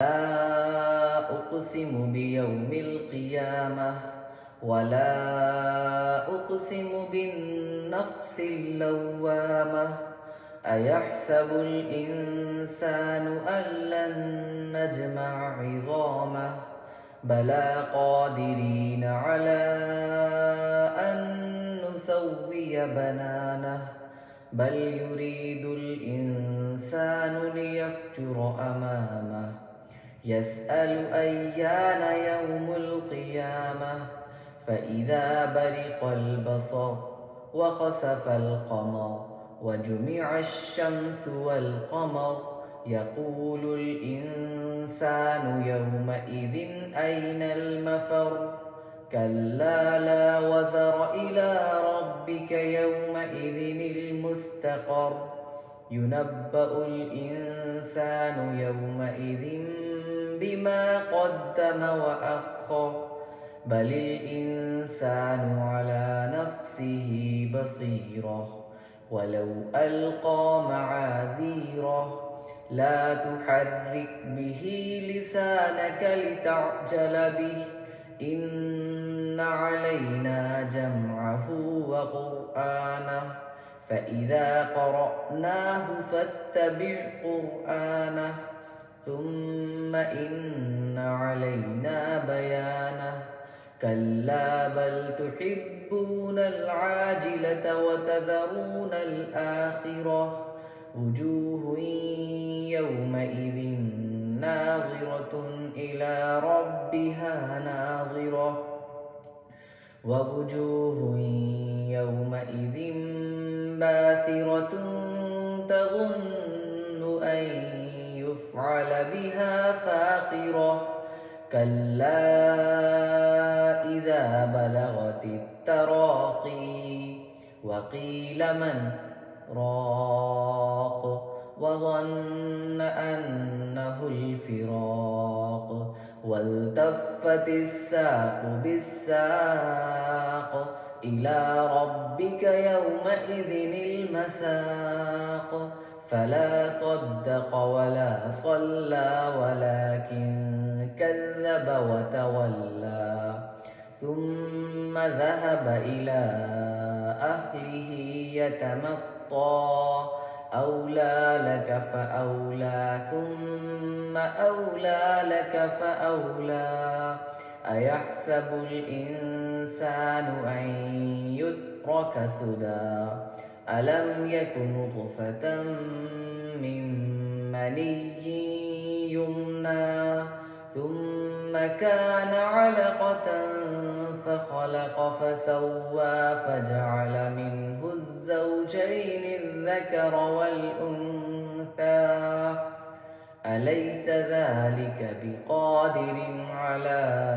لا أقسم بيوم القيامة ولا أقسم بالنفس اللوامة. أيحسب الإنسان أن لن نجمع عظامه بلى قادرين على أن نسوي بنانه بل يريد الإنسان ليفجر أمامه يسأل أيان يوم القيامة فإذا برق البصر وخسف القمر وجمع الشمس والقمر يقول الإنسان يومئذ أين المفر كلا لا وزر إلى ربك يومئذ المستقر ينبأ الإنسان يومئذ بما قدم وأخر بل الإنسان على نفسه بصيرة ولو ألقى معاذيره لا تحرك به لسانك لتعجل به إن علينا جمعه وقرآنه فإذا قرأناه فاتبع قرآنه ثم إن علينا بيانه كلا بل تحبون العاجلة وتذرون الآخرة وجوه يومئذ ناظرة إلى ربها ناظرة ووجوه يومئذ باسرة تظن أن يفعل بها فاقرة كلا إذا بلغت التراقي وقيل من راق وظن أنه الفراق والتفت الساق بالساق إلى ربك يومئذ المساق فلا صدق ولا صلى ولكن كذب وتولى ثم ذهب إلى أهله يتمطى أولى لك فأولى ثم أولى لك فأولى أيحسب الإنسان أن يترك سدى ألم يك نطفة من مني يمنى ثم كان علقة فخلق فسوى فجعل منه الزوجين الذكر والأنثى أليس ذلك بقادر على